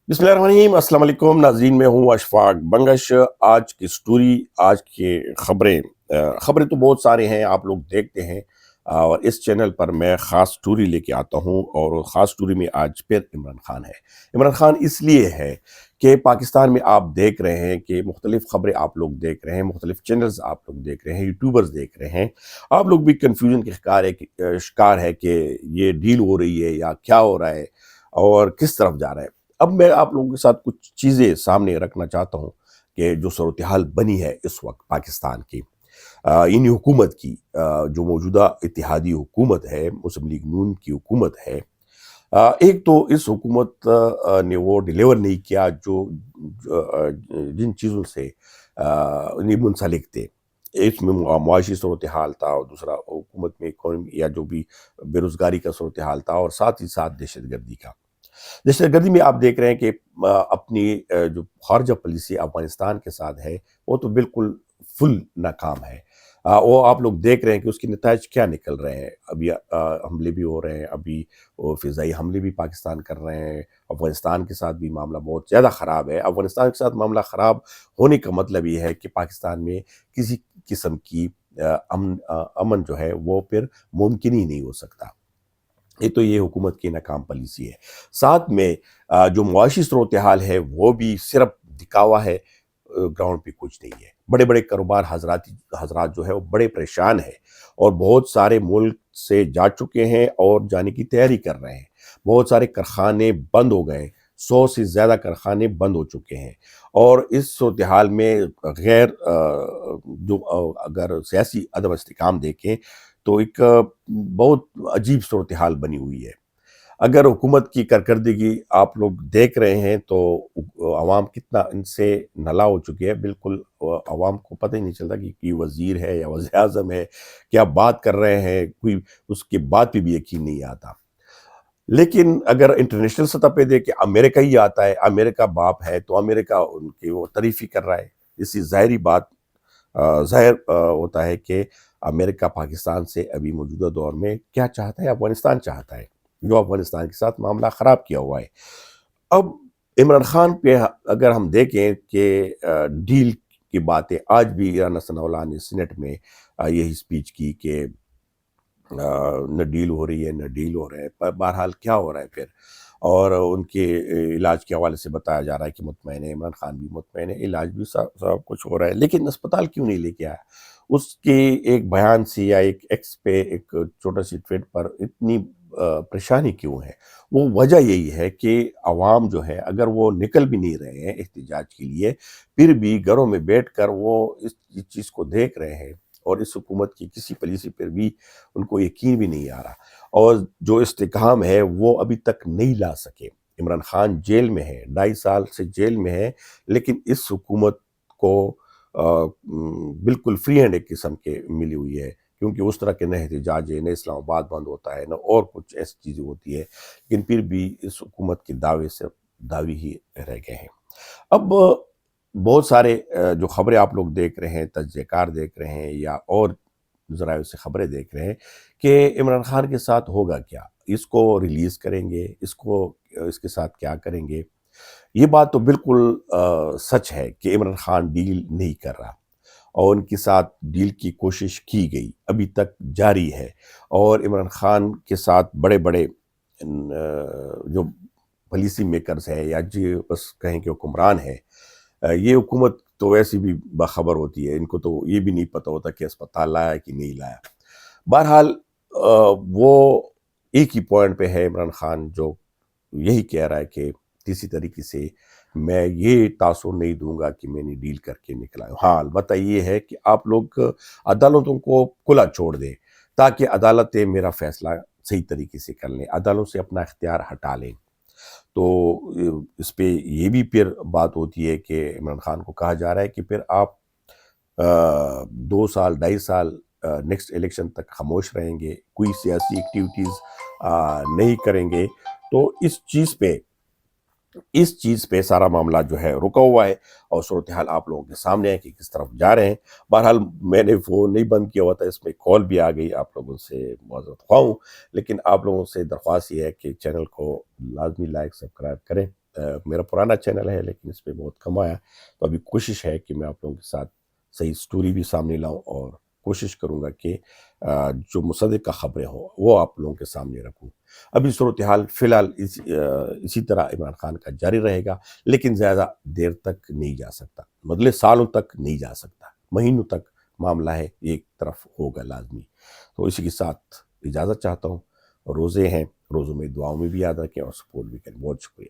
बिस्मिल्लाहिर्रहमानिर्रहीम। अस्सलाम वालेकुम नाज़रीन, मैं हूँ अशफाक बंगश। आज की स्टोरी, आज की खबरें, खबरें तो बहुत सारे हैं, आप लोग देखते हैं। और इस चैनल पर मैं ख़ास स्टोरी लेके आता हूँ, और ख़ास स्टोरी में आज फिर इमरान खान है। इमरान खान इसलिए है कि पाकिस्तान में आप देख रहे हैं कि मुख्तलिफ़ खबरें आप लोग देख रहे हैं, मुख्तलिफ़ चैनल्स आप लोग देख रहे हैं, यूट्यूबर्स देख रहे हैं। आप लोग भी कन्फ्यूजन के शिकार है कि ये डील हो रही है या क्या हो रहा है और किस तरफ जा रहा है। अब मैं आप लोगों के साथ कुछ चीज़ें सामने रखना चाहता हूँ कि जो सूरत हाल बनी है इस वक्त पाकिस्तान की, इन हुकूमत की, जो मौजूदा इत्तेहादी हुकूमत है, मुस्लिम लीग नून की हुकूमत है। एक तो इस हुकूमत ने वो डिलीवर नहीं किया जिन चीज़ों से ये मुंसलिक थे। इसमें मुआशी सूरत हाल था, और दूसरा हुकूमत में इकॉनमी या जो भी बेरोज़गारी का सूरत हाल था, और साथ ही साथ दहशतगर्दी का। दहशतगर्दी में आप देख रहे हैं कि अपनी जो ख़ारजा पॉलिसी अफ़गानिस्तान के साथ है, वो तो बिल्कुल फुल नाकाम है। वो आप लोग देख रहे हैं कि उसके नताइज क्या निकल रहे हैं। अभी हमले भी हो रहे हैं, अभी वो फ़िज़ाई हमले भी पाकिस्तान कर रहे हैं। अफ़गानिस्तान के साथ भी मामला बहुत ज़्यादा ख़राब है। अफ़गानिस्तान के साथ मामला ख़राब होने का मतलब ये है कि पाकिस्तान में किसी किस्म की अमन जो है वो फिर मुमकिन ही नहीं हो सकता। ये हुकूमत की नाकाम पॉलिसी है। साथ में जो मुआशी सूरत-ए-हाल है वो भी सिर्फ़ दिखावा है, ग्राउंड पे कुछ नहीं है। बड़े-बड़े कारोबार हज़रात जो है वो बड़े परेशान हैं, और बहुत सारे मुल्क से जा चुके हैं और जाने की तैयारी कर रहे हैं। बहुत सारे कारखाने बंद हो गए, 100 से ज़्यादा कारखाने बंद हो चुके हैं। और इस सूरत-ए-हाल में अगर सियासी अदम इस्तेहकाम देखें, तो एक बहुत अजीब सूरत हाल बनी हुई है। अगर हुकूमत की कारकर्दगी आप लोग देख रहे हैं, तो अवाम कितना इनसे नला हो चुकी है। बिल्कुल अवाम को पता ही नहीं चलता कि वज़ीर है या वज़ीर-ए-आज़म है, क्या बात कर रहे हैं, कोई उसकी बात पे भी यकीन नहीं आता। लेकिन अगर इंटरनेशनल सतह पे देखें, अमेरिका ही आता है, अमेरिका बाप है, तो अमेरिका उनकी वो तारीफ़ ही कर रहा है। इससे ज़ाहिरी बात ज़ाहिर होता है कि अमेरिका पाकिस्तान से अभी मौजूदा दौर में क्या चाहता है, अफ़गानिस्तान चाहता है, जो अफ़गानिस्तान के साथ मामला ख़राब किया हुआ है। अब इमरान खान पे अगर हम देखें कि डील की बातें आज भी राना सनाउल्लाह ने सीनेट में यही स्पीच की कि न डील हो रही है, न डील हो रहा है, पर बहरहाल क्या हो रहा है फिर। और उनके इलाज के हवाले से बताया जा रहा है कि मुतमईन है, इमरान खान भी मुतमईन है, इलाज भी सब कुछ हो रहा है, लेकिन अस्पताल क्यों नहीं लेके आया। उसके एक बयान से या एक एक्स पे एक छोटा सी ट्वीट पर इतनी परेशानी क्यों है। वो वजह यही है कि अवाम जो है, अगर वो निकल भी नहीं रहे हैं एहतजाज के लिए, फिर भी घरों में बैठ कर वो इस चीज़ को देख रहे हैं, और इस हुकूमत की किसी पॉलिसी पर भी उनको यकीन भी नहीं आ रहा। और जो इस्तेकाम है वो अभी तक नहीं ला सके। इमरान खान जेल में है, 2.5 साल से जेल में है, लेकिन इस हुकूमत को बिल्कुल फ्री हैंड एक किस्म के मिली हुई है, क्योंकि उस तरह के न एहतजाज है, न इस्लामाबाद बंद होता है, न और कुछ ऐसी चीज़ें होती है, लेकिन फिर भी इस हुकूमत के दावे सिर्फ दावे ही रह गए हैं। अब बहुत सारे जो खबरें आप लोग देख रहे हैं, तज्ज़ियाकार देख रहे हैं, या और ज़राए से खबरें देख रहे हैं कि इमरान खान के साथ होगा क्या? इसको रिलीज़ करेंगे, इसके साथ क्या करेंगे? ये बात तो बिल्कुल सच है कि इमरान खान डील नहीं कर रहा, और उनके साथ डील की कोशिश की गई, अभी तक जारी है। और इमरान खान के साथ बड़े-बड़े जो पॉलिसी मेकर्स हैं, या जो बस कहें कि हुक्मरान हैं, ये हुकूमत तो वैसे भी बाखबर होती है, इनको तो ये भी नहीं पता होता कि अस्पताल लाया कि नहीं लाया। बहरहाल वो एक ही पॉइंट पे है इमरान खान, जो यही कह रहा है कि किसी तरीके से मैं ये तासुर नहीं दूंगा कि मैंने डील करके निकला हूं। हाँ, अलबत्ता ये है कि आप लोग अदालतों को खुला छोड़ दें, ताकि अदालतें मेरा फैसला सही तरीके से कर लें, अदालतों से अपना इख्तियार हटा लें। तो इस पे ये भी फिर बात होती है कि इमरान खान को कहा जा रहा है कि फिर आप 2 साल 2.5 साल नेक्स्ट इलेक्शन तक खामोश रहेंगे, कोई सियासी एक्टिविटीज़ नहीं करेंगे। तो इस चीज़ पे सारा मामला जो है रुका हुआ है, और सूरत हाल आप लोगों के सामने है कि किस तरफ जा रहे हैं। बहरहाल मैंने फ़ोन नहीं बंद किया हुआ था, इसमें कॉल भी आ गई, आप लोगों से मुआज़रत ख़्वाह हूँ। लेकिन आप लोगों से दरख्वास्त ये है कि चैनल को लाज़मी लाइक सब्सक्राइब करें, میرا پرانا چینل ہے لیکن اس پہ بہت کم آیا، تو ابھی کوشش ہے کہ میں آپ لوگوں کے ساتھ صحیح سٹوری بھی سامنے لاؤں، اور کوشش کروں گا کہ جو مصدقہ خبریں ہوں وہ آپ لوگوں کے سامنے رکھوں۔ ابھی صورتحال فی الحال اسی طرح عمران خان کا جاری رہے گا، لیکن زیادہ دیر تک نہیں جا سکتا، مطلب سالوں تک نہیں جا سکتا، مہینوں تک معاملہ ہے ایک طرف ہوگا لازمی۔ تو اسی کے ساتھ اجازت چاہتا ہوں، روزے ہیں، روزوں میں دعاؤں میں بھی یاد رکھیں اور سپورٹ بھی کریں۔ بہت شکریہ۔